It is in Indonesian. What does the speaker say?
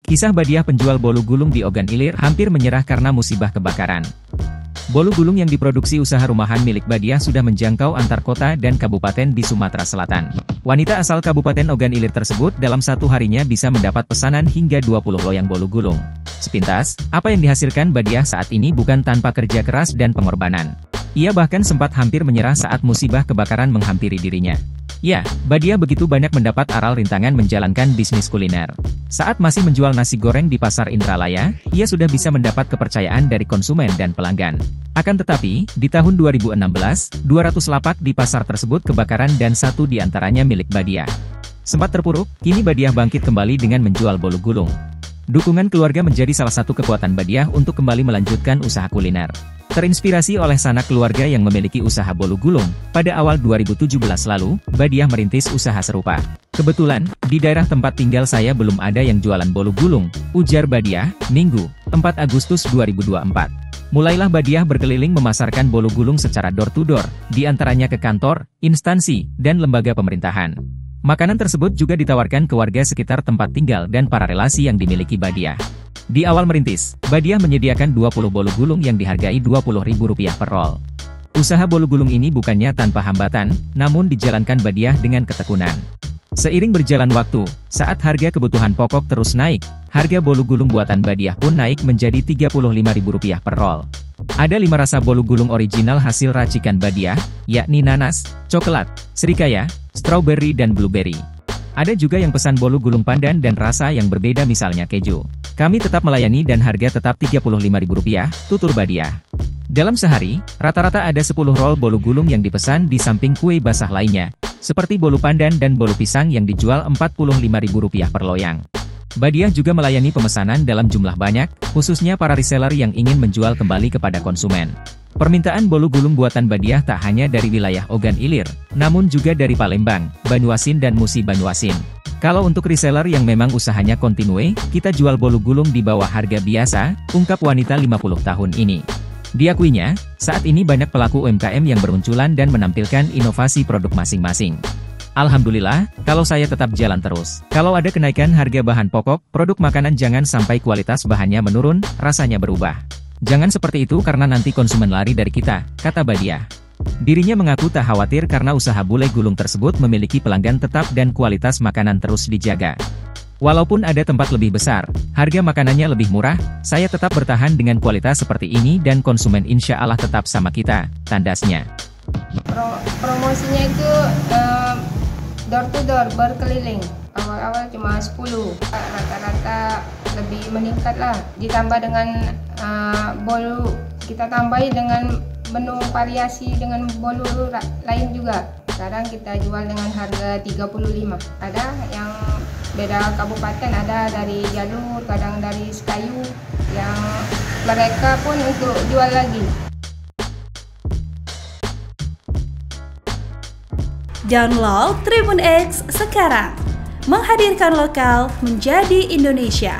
Kisah Badiah penjual bolu gulung di Ogan Ilir hampir menyerah karena musibah kebakaran. Bolu gulung yang diproduksi usaha rumahan milik Badiah sudah menjangkau antar kota dan kabupaten di Sumatera Selatan. Wanita asal Kabupaten Ogan Ilir tersebut dalam satu harinya bisa mendapat pesanan hingga 20 loyang bolu gulung. Sepintas, apa yang dihasilkan Badiah saat ini bukan tanpa kerja keras dan pengorbanan. Ia bahkan sempat hampir menyerah saat musibah kebakaran menghampiri dirinya. Ya, Badiah begitu banyak mendapat aral rintangan menjalankan bisnis kuliner. Saat masih menjual nasi goreng di Pasar Indralaya, ia sudah bisa mendapat kepercayaan dari konsumen dan pelanggan. Akan tetapi, di tahun 2016, 200 lapak di pasar tersebut kebakaran dan satu di antaranya milik Badiah. Sempat terpuruk, kini Badiah bangkit kembali dengan menjual bolu gulung. Dukungan keluarga menjadi salah satu kekuatan Badiah untuk kembali melanjutkan usaha kuliner. Terinspirasi oleh sanak keluarga yang memiliki usaha bolu gulung, pada awal 2017 lalu, Badiah merintis usaha serupa. Kebetulan, di daerah tempat tinggal saya belum ada yang jualan bolu gulung, ujar Badiah, Minggu, 4 Agustus 2024. Mulailah Badiah berkeliling memasarkan bolu gulung secara door-to-door, di antaranya ke kantor, instansi, dan lembaga pemerintahan. Makanan tersebut juga ditawarkan ke warga sekitar tempat tinggal dan para relasi yang dimiliki Badiah. Di awal merintis, Badiah menyediakan 20 bolu gulung yang dihargai Rp20.000 per roll. Usaha bolu gulung ini bukannya tanpa hambatan, namun dijalankan Badiah dengan ketekunan. Seiring berjalan waktu, saat harga kebutuhan pokok terus naik, harga bolu gulung buatan Badiah pun naik menjadi Rp35.000 per roll. Ada 5 rasa bolu gulung original hasil racikan Badiah, yakni nanas, coklat, serikaya, strawberry dan blueberry. Ada juga yang pesan bolu gulung pandan dan rasa yang berbeda misalnya keju. Kami tetap melayani dan harga tetap Rp35.000, tutur Badiah. Dalam sehari, rata-rata ada 10 roll bolu gulung yang dipesan di samping kue basah lainnya, seperti bolu pandan dan bolu pisang yang dijual Rp45.000 per loyang. Badiah juga melayani pemesanan dalam jumlah banyak, khususnya para reseller yang ingin menjual kembali kepada konsumen. Permintaan bolu gulung buatan Badiah tak hanya dari wilayah Ogan Ilir, namun juga dari Palembang, Banyuasin dan Musi Banyuasin. Kalau untuk reseller yang memang usahanya kontinue, kita jual bolu gulung di bawah harga biasa, ungkap wanita 50 tahun ini. Diakuinya, saat ini banyak pelaku UMKM yang bermunculan dan menampilkan inovasi produk masing-masing. Alhamdulillah, kalau saya tetap jalan terus. Kalau ada kenaikan harga bahan pokok, produk makanan jangan sampai kualitas bahannya menurun, rasanya berubah. Jangan seperti itu karena nanti konsumen lari dari kita, kata Badiah. Dirinya mengaku tak khawatir karena usaha bule gulung tersebut memiliki pelanggan tetap dan kualitas makanan terus dijaga. Walaupun ada tempat lebih besar, harga makanannya lebih murah, saya tetap bertahan dengan kualitas seperti ini dan konsumen insya Allah tetap sama kita, tandasnya. Promosinya itu door to door, berkeliling. Awal-awal cuma 10, rata-rata lebih meningkat lah. Ditambah dengan bolu, kita tambahin dengan menu variasi dengan bolu lain juga. Sekarang kita jual dengan harga 35. Ada yang beda kabupaten, ada dari Jalur, kadang dari Sekayu, yang mereka pun untuk jual lagi. Download Tribun X sekarang, menghadirkan lokal menjadi Indonesia.